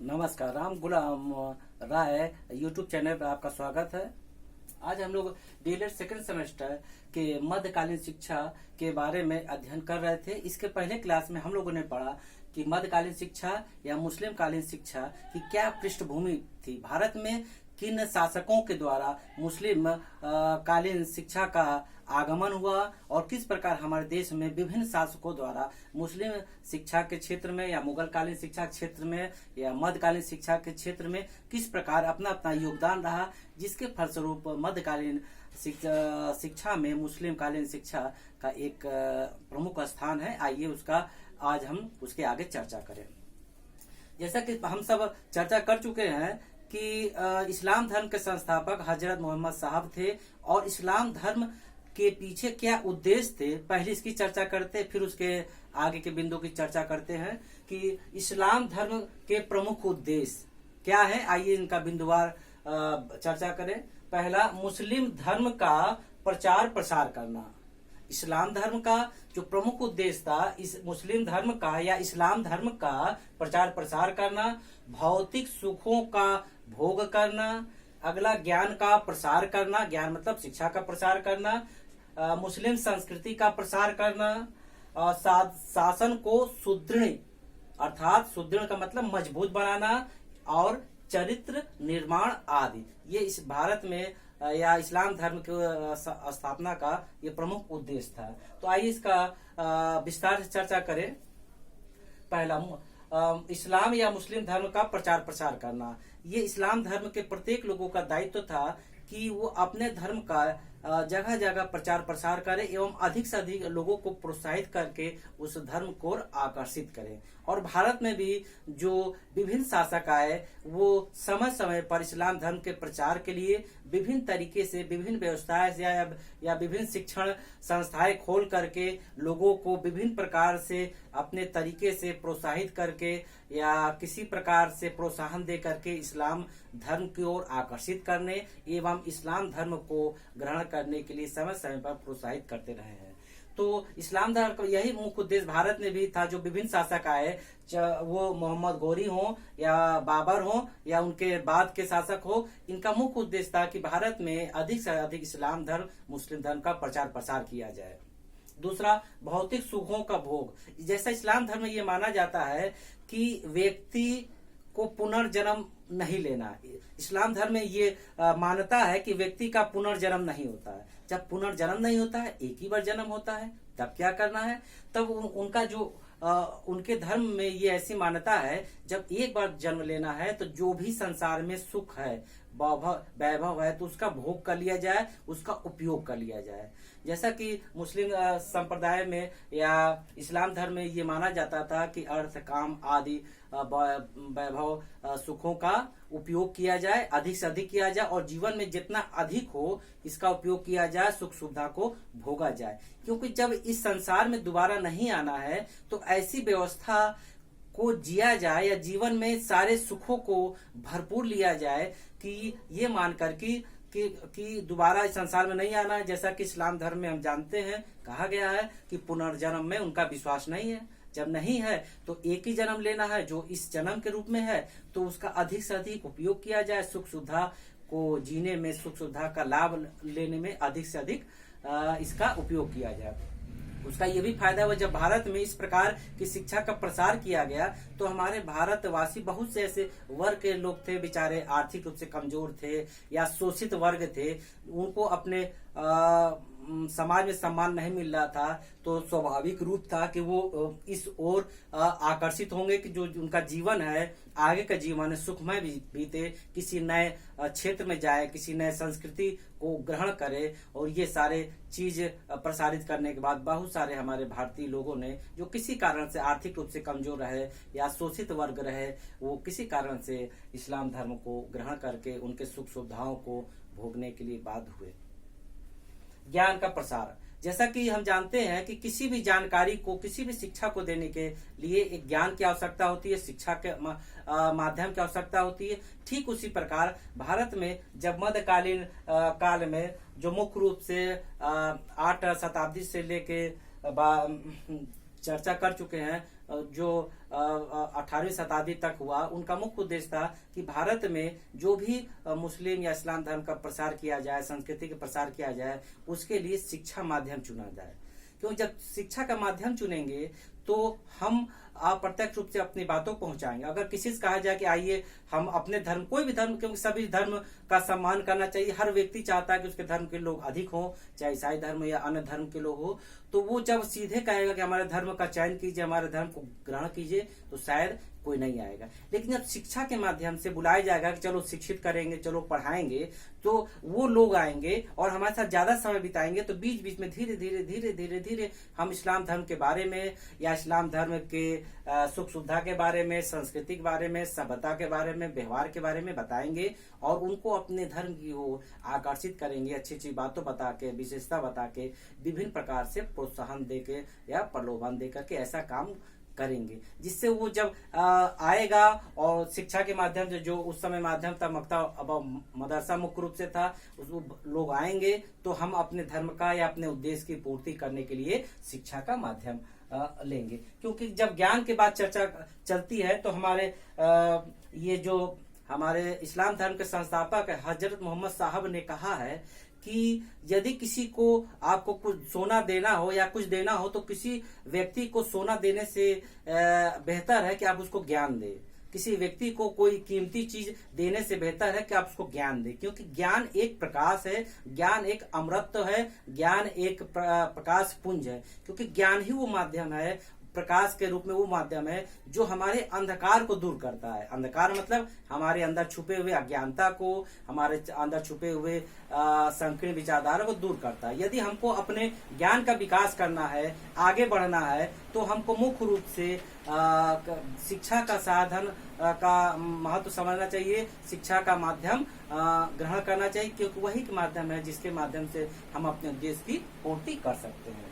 नमस्कार। राम गुलाम राय YouTube channel पर आपका स्वागत है। आज हम लोग डीएलएड सेकेंड सेमेस्टर के मध्यकालीन शिक्षा के बारे में अध्ययन कर रहे थे। इसके पहले क्लास में हम लोगों ने पढ़ा कि मध्यकालीन शिक्षा या मुस्लिम कालीन शिक्षा की क्या पृष्ठभूमि थी, भारत में किन शासकों के द्वारा मुस्लिम कालीन शिक्षा का आगमन हुआ और किस प्रकार हमारे देश में विभिन्न शासकों द्वारा मुस्लिम शिक्षा के क्षेत्र में या मुगल कालीन शिक्षा क्षेत्र में या मध्यकालीन शिक्षा के क्षेत्र में किस प्रकार अपना अपना योगदान रहा, जिसके फलस्वरूप मध्यकालीन शिक्षा में मुस्लिम कालीन शिक्षा का एक प्रमुख स्थान है। आइए आज हम उसके आगे चर्चा करें। जैसा कि हम सब चर्चा कर चुके हैं कि इस्लाम धर्म के संस्थापक हजरत मोहम्मद साहब थे और इस्लाम धर्म के पीछे क्या उद्देश्य थे, पहले इसकी चर्चा करते फिर उसके आगे के बिंदु की चर्चा करते हैं कि इस्लाम धर्म के प्रमुख उद्देश्य क्या है। आइए इनका बिंदुवार चर्चा करें। पहला, मुस्लिम धर्म का प्रचार प्रसार करना। इस्लाम धर्म का जो प्रमुख उद्देश्य था, इस मुस्लिम धर्म का या इस्लाम धर्म का प्रचार प्रसार करना, भौतिक सुखों का भोग करना। अगला, ज्ञान का प्रसार करना, ज्ञान मतलब शिक्षा का प्रसार करना, मुस्लिम संस्कृति का प्रसार करना, शासन को सुदृढ़ अर्थात सुदृढ़ का मतलब मजबूत बनाना और चरित्र निर्माण आदि। ये इस भारत में या इस्लाम धर्म की स्थापना का ये प्रमुख उद्देश्य था। तो आइए इसका विस्तार से चर्चा करें। पहला, इस्लाम या मुस्लिम धर्म का प्रचार प्रसार करना। ये इस्लाम धर्म के प्रत्येक लोगों का दायित्व था कि वो अपने धर्म का जगह जगह प्रचार प्रसार करें एवं अधिक से अधिक लोगों को प्रोत्साहित करके उस धर्म को आकर्षित करें। और भारत में भी जो विभिन्न शासक आए वो समय समय पर इस्लाम धर्म के प्रचार के लिए विभिन्न तरीके से विभिन्न व्यवस्थाएं या विभिन्न शिक्षण संस्थाएं खोल करके लोगों को विभिन्न प्रकार से अपने तरीके से प्रोत्साहित करके या किसी प्रकार से प्रोत्साहन दे करके इस्लाम धर्म की ओर आकर्षित करने एवं इस्लाम धर्म को ग्रहण करने के लिए समय समय पर प्रोत्साहित करते रहे हैं। तो इस्लाम धर्म का यही मुख्य उद्देश्य भारत में भी था। जो विभिन्न शासक आए, वो मोहम्मद गौरी हो या बाबर हो या उनके बाद के शासक हो, इनका मुख्य उद्देश्य था कि भारत में अधिक से अधिक इस्लाम धर्म मुस्लिम धर्म का प्रचार प्रसार किया जाए। दूसरा, भौतिक सुखों का भोग। जैसा इस्लाम धर्म में ये माना जाता है कि व्यक्ति को पुनर्जन्म नहीं लेना। इस्लाम धर्म में ये मान्यता है कि व्यक्ति का पुनर्जन्म नहीं होता है। जब पुनर्जन्म नहीं होता है, एक ही बार जन्म होता है, तब क्या करना है? तब उनका जो उनके धर्म में ये ऐसी मान्यता है, जब एक बार जन्म लेना है तो जो भी संसार में सुख है, वैभव है, तो उसका भोग कर लिया जाए, उसका उपयोग कर लिया जाए। जैसा कि मुस्लिम संप्रदाय में या इस्लाम धर्म में ये माना जाता था कि अर्थ, काम आदि वैभव सुखों का उपयोग किया जाए, अधिक से अधिक किया जाए और जीवन में जितना अधिक हो इसका उपयोग किया जाए, सुख सुविधा को भोगा जाए। क्योंकि जब इस संसार में दोबारा नहीं आना है तो ऐसी व्यवस्था को जिया जाए या जीवन में सारे सुखों को भरपूर लिया जाए कि ये मानकर कि दोबारा इस संसार में नहीं आना है। जैसा कि इस्लाम धर्म में हम जानते हैं, कहा गया है कि पुनर्जन्म में उनका विश्वास नहीं है। जब नहीं है तो एक ही जन्म लेना है जो इस जन्म के रूप में है, तो उसका अधिक से अधिक उपयोग किया जाए, सुख सुविधा को जीने में, सुख सुविधा का लाभ लेने में अधिक से अधिक इसका उपयोग किया जाए। उसका ये भी फायदा हुआ, जब भारत में इस प्रकार की शिक्षा का प्रसार किया गया तो हमारे भारतवासी बहुत से ऐसे वर्ग के लोग थे, बेचारे आर्थिक रूप से कमजोर थे या शोषित वर्ग थे, उनको अपने समाज में सम्मान नहीं मिल रहा था। तो स्वाभाविक रूप था कि वो इस ओर आकर्षित होंगे कि जो उनका जीवन है, आगे का जीवन है, सुखमय बीते, किसी नए क्षेत्र में जाए, किसी नए संस्कृति को ग्रहण करे। और ये सारे चीज प्रसारित करने के बाद बहुत सारे हमारे भारतीय लोगों ने जो किसी कारण से आर्थिक रूप से कमजोर रहे या शोषित वर्ग रहे, वो किसी कारण से इस्लाम धर्म को ग्रहण करके उनके सुख सुविधाओं को भोगने के लिए बाध्य हुए। ज्ञान का प्रसार। जैसा कि हम जानते हैं कि किसी भी जानकारी को, किसी भी शिक्षा को देने के लिए एक ज्ञान की आवश्यकता होती है, शिक्षा के माध्यम की आवश्यकता होती है। ठीक उसी प्रकार भारत में जब मध्यकालीन काल में जो मुख्य रूप से 8 शताब्दी से लेके चर्चा कर चुके हैं, जो 18वीं शताब्दी तक हुआ, उनका मुख्य उद्देश्य था कि भारत में जो भी मुस्लिम या इस्लाम धर्म का प्रसार किया जाए, संस्कृति का प्रसार किया जाए, उसके लिए शिक्षा माध्यम चुना जाए। क्योंकि जब शिक्षा का माध्यम चुनेंगे तो हम अप्रत्यक्ष रूप से अपनी बातों को पहुंचाएंगे। अगर किसी से कहा जाए कि आइए हम अपने धर्म, कोई भी धर्म, क्योंकि सभी धर्म का सम्मान करना चाहिए, हर व्यक्ति चाहता है कि उसके धर्म के लोग अधिक हों, चाहे ईसाई धर्म या अन्य धर्म के लोग हो, तो वो जब सीधे कहेगा कि हमारे धर्म का चयन कीजिए, हमारे धर्म को ग्रहण कीजिए, तो शायद कोई नहीं आएगा। लेकिन जब शिक्षा के माध्यम से बुलाया जाएगा कि चलो शिक्षित करेंगे, चलो पढ़ाएंगे, तो वो लोग आएंगे और हमारे साथ ज्यादा समय बिताएंगे, तो बीच बीच में धीरे धीरे धीरे धीरे धीरे हम इस्लाम धर्म के बारे में या इस्लाम धर्म के सुख सुविधा के बारे में, संस्कृति के बारे में, सभ्यता के बारे में, व्यवहार के बारे में बताएंगे और उनको अपने धर्म की ओर आकर्षित करेंगे, अच्छी अच्छी बातों बता के, विशेषता बता के, विभिन्न प्रकार से प्रोत्साहन देके या प्रलोभन देकर के ऐसा काम करेंगे, जिससे वो जब आएगा और शिक्षा के माध्यम से, जो उस समय माध्यम था मदरसा मुख्य रूप से था, लोग आएंगे तो हम अपने धर्म का या अपने उद्देश्य की पूर्ति करने के लिए शिक्षा का माध्यम लेंगे। क्योंकि जब ज्ञान के बाद चर्चा चलती है तो हमारे ये जो हमारे इस्लाम धर्म के संस्थापक हजरत मोहम्मद साहब ने कहा है कि यदि किसी को आपको कुछ सोना देना हो या कुछ देना हो, तो किसी व्यक्ति को सोना देने से बेहतर है कि आप उसको ज्ञान दें। किसी व्यक्ति को कोई कीमती चीज देने से बेहतर है कि आप उसको ज्ञान दें, क्योंकि ज्ञान एक प्रकाश है, ज्ञान एक अमृत है, ज्ञान एक प्रकाश पुंज है। क्योंकि ज्ञान ही वो माध्यम है, प्रकाश के रूप में वो माध्यम है जो हमारे अंधकार को दूर करता है। अंधकार मतलब हमारे अंदर छुपे हुए अज्ञानता को, हमारे अंदर छुपे हुए संकीर्ण विचारधारा को दूर करता है। यदि हमको अपने ज्ञान का विकास करना है, आगे बढ़ना है, तो हमको मुख्य रूप से शिक्षा का साधन का महत्व समझना चाहिए, शिक्षा का माध्यम ग्रहण करना चाहिए, क्योंकि वही माध्यम है जिसके माध्यम से हम अपने उद्देश्य की पूर्ति कर सकते हैं।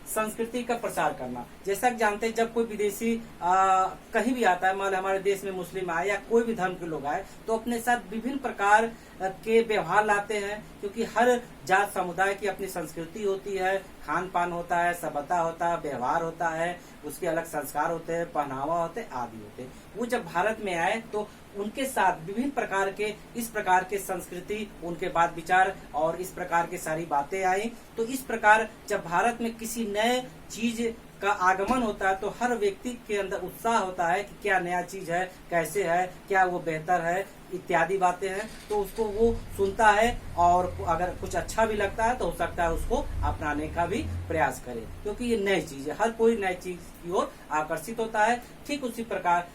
संस्कृति का प्रसार करना, जैसा कि जानते हैं, जब कोई विदेशी कहीं भी आता है, मान हमारे देश में मुस्लिम आए या कोई भी धर्म के लोग आए, तो अपने साथ विभिन्न प्रकार के व्यवहार लाते हैं। क्योंकि हर जात समुदाय की अपनी संस्कृति होती है, खान पान होता है, सभ्यता होता है, व्यवहार होता है, उसके अलग संस्कार होते हैं, पहनावा होते हैं, आदि होते हैं। वो जब भारत में आए तो उनके साथ विभिन्न प्रकार के, इस प्रकार के संस्कृति, उनके बाद विचार और इस प्रकार की सारी बातें आई। तो इस प्रकार जब भारत में किसी नए चीज का आगमन होता है तो हर व्यक्ति के अंदर उत्साह होता है कि क्या नया चीज है, कैसे है, क्या वो बेहतर है, इत्यादि बातें हैं। तो उसको वो सुनता है और अगर कुछ अच्छा भी लगता है तो हो सकता है उसको अपनाने का भी प्रयास करे, क्योंकि ये नई चीज है, हर कोई नई चीज की ओर आकर्षित होता है। ठीक उसी प्रकार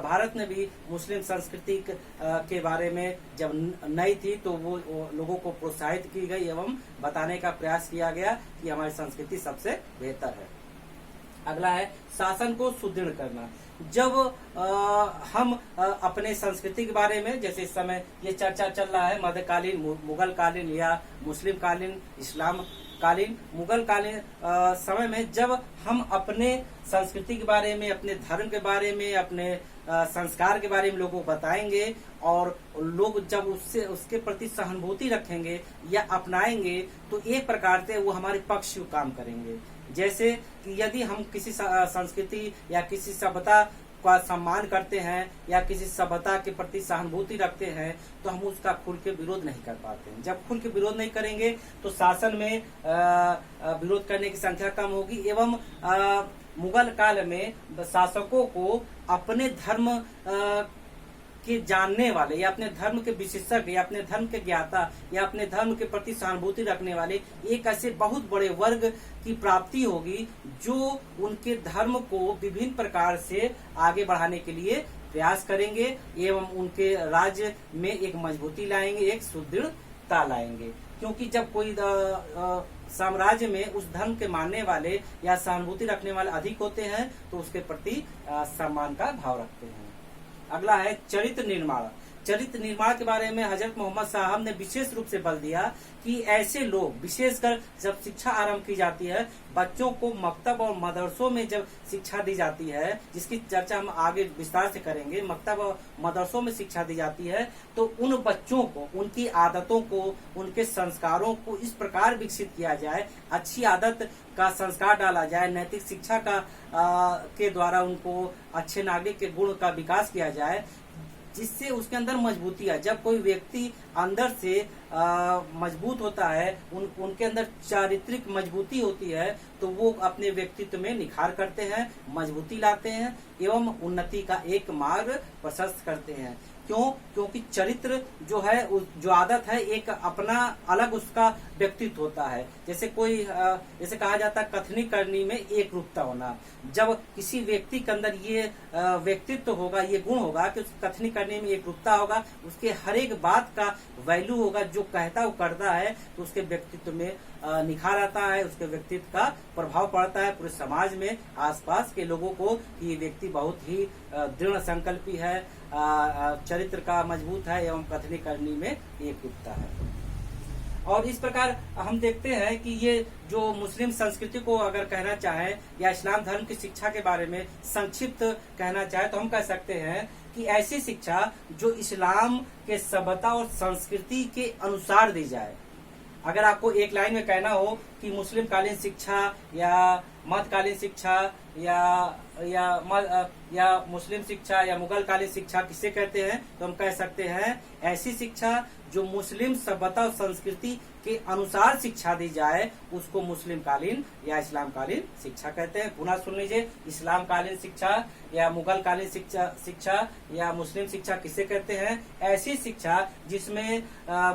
भारत में भी मुस्लिम संस्कृति के बारे में जब नई थी तो वो लोगों को प्रोत्साहित की गई एवं बताने का प्रयास किया गया कि हमारी संस्कृति सबसे बेहतर है। अगला है शासन को सुदृढ़ करना। जब हम अपने संस्कृति के बारे में, जैसे इस समय ये चर्चा चल रहा है मध्यकालीन, मुगल कालीन या मुस्लिम कालीन, इस्लाम कालीन, मुगल कालीन समय में, जब हम अपने संस्कृति के बारे में, अपने धर्म के बारे में, अपने संस्कार के बारे में लोगों को बताएंगे और लोग जब उससे उसके प्रति सहानुभूति रखेंगे या अपनाएंगे तो एक प्रकार से वो हमारे पक्ष में काम करेंगे। जैसे कि यदि हम किसी संस्कृति या किसी सभ्यता का सम्मान करते हैं या किसी सभ्यता के प्रति सहानुभूति रखते हैं तो हम उसका खुल के विरोध नहीं कर पाते हैं। जब खुल के विरोध नहीं करेंगे तो शासन में विरोध करने की संख्या कम होगी एवं मुगल काल में शासकों को अपने धर्म के जानने वाले या अपने धर्म के विशेषज्ञ या अपने धर्म के ज्ञाता या अपने धर्म के प्रति सहानुभूति रखने वाले एक ऐसे बहुत बड़े वर्ग की प्राप्ति होगी जो उनके धर्म को विभिन्न प्रकार से आगे बढ़ाने के लिए प्रयास करेंगे एवं उनके राज्य में एक मजबूती लाएंगे, एक सुदृढ़ता लाएंगे। क्योंकि जब कोई साम्राज्य में उस धर्म के मानने वाले या सहानुभूति रखने वाले अधिक होते हैं तो उसके प्रति सम्मान का भाव रखते हैं। अगला है चरित्र निर्माण। चरित्र निर्माण के बारे में हजरत मोहम्मद साहब ने विशेष रूप से बल दिया कि ऐसे लोग, विशेषकर जब शिक्षा आरंभ की जाती है, बच्चों को मकतब और मदरसों में जब शिक्षा दी जाती है, जिसकी चर्चा हम आगे विस्तार से करेंगे, मकतब और मदरसों में शिक्षा दी जाती है, तो उन बच्चों को, उनकी आदतों को, उनके संस्कारों को इस प्रकार विकसित किया जाए, अच्छी आदत का संस्कार डाला जाए, नैतिक शिक्षा का के द्वारा उनको अच्छे नागरिक के गुण का विकास किया जाए, जिससे उसके अंदर मजबूती है। जब कोई व्यक्ति अंदर से मजबूत होता है, उनके अंदर चारित्रिक मजबूती होती है, तो वो अपने व्यक्तित्व में निखार करते हैं, मजबूती लाते हैं एवं उन्नति का एक मार्ग प्रशस्त करते हैं। क्यों? क्योंकि चरित्र जो है, जो आदत है, एक अपना अलग उसका व्यक्तित्व होता है। जैसे जैसे कहा जाता है कथनी करनी में एक रूपता होना। जब किसी व्यक्ति के अंदर ये व्यक्तित्व होगा, ये गुण होगा कि उसकी कथनी करने में एक रूपता होगा, उसके हर एक बात का वैल्यू होगा, जो कहता वो करता है, तो उसके व्यक्तित्व में निखार आता है, उसके व्यक्तित्व का प्रभाव पड़ता है पूरे समाज में, आसपास के लोगों को कि ये व्यक्ति बहुत ही दृढ़ संकल्पी है, चरित्र का मजबूत है एवं कथनी करनी में एक रूपता है। और इस प्रकार हम देखते हैं कि ये जो मुस्लिम संस्कृति को अगर कहना चाहे या इस्लाम धर्म की शिक्षा के बारे में संक्षिप्त कहना चाहे, तो हम कह सकते हैं कि ऐसी शिक्षा जो इस्लाम के सभ्यता और संस्कृति के अनुसार दी जाए। अगर आपको एक लाइन में कहना हो कि मुस्लिम कालीन शिक्षा या मध्यकालीन शिक्षा या मुस्लिम शिक्षा या मुगल कालीन शिक्षा किसे कहते हैं, तो हम कह सकते हैं ऐसी शिक्षा जो मुस्लिम सभ्यता और संस्कृति के अनुसार शिक्षा दी जाए, उसको मुस्लिम कालीन या इस्लाम कालीन शिक्षा कहते हैं। पुनः सुन लीजिए, इस्लाम कालीन शिक्षा या मुगल कालीन शिक्षा या मुस्लिम शिक्षा किसे कहते हैं? ऐसी शिक्षा जिसमें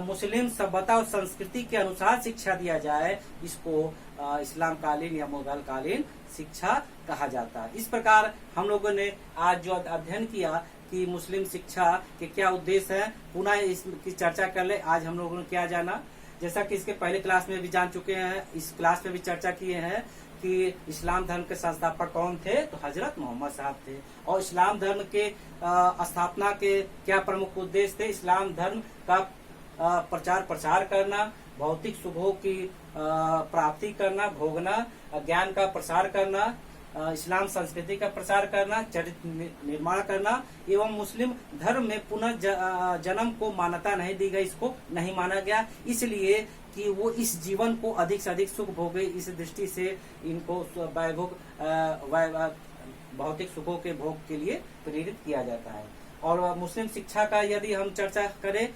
मुस्लिम सभ्यता और संस्कृति के अनुसार शिक्षा दिया जाए, इसको इस्लाम कालीन या मुगल कालीन शिक्षा कहा जाता है। इस प्रकार हम लोगों ने आज जो अध्ययन किया कि मुस्लिम शिक्षा के क्या उद्देश्य है, पुनः इसकी चर्चा कर ले। आज हम लोगों ने क्या जाना, जैसा कि इसके पहले क्लास में भी जान चुके हैं, इस क्लास में भी चर्चा किए हैं कि इस्लाम धर्म के संस्थापक कौन थे, तो हजरत मोहम्मद साहब थे। और इस्लाम धर्म के स्थापना के क्या प्रमुख उद्देश्य थे? इस्लाम धर्म का प्रचार प्रसार करना, भौतिक सुखों की प्राप्ति करना, भोगना, ज्ञान का प्रसार करना, इस्लाम संस्कृति का प्रसार करना, चरित्र निर्माण करना एवं मुस्लिम धर्म में पुनः जन्म को मान्यता नहीं दी गई, इसको नहीं माना गया, इसलिए कि वो इस जीवन को अधिक से अधिक सुख भोगे, इस दृष्टि से इनको भौतिक सुखों के भोग के लिए प्रेरित किया जाता है। और मुस्लिम शिक्षा का यदि हम चर्चा करें,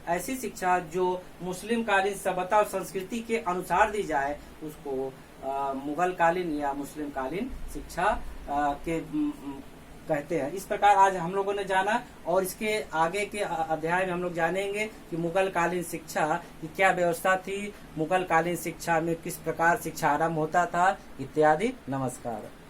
ऐसी शिक्षा जो मुस्लिम कालीन सभ्यता और संस्कृति के अनुसार दी जाए, उसको मुगल कालीन या मुस्लिम कालीन शिक्षा के कहते हैं। इस प्रकार आज हम लोगों ने जाना, और इसके आगे के अध्याय में हम लोग जानेंगे कि मुगल कालीन शिक्षा की क्या व्यवस्था थी, मुगल कालीन शिक्षा में किस प्रकार शिक्षा आरंभ होता था इत्यादि। नमस्कार।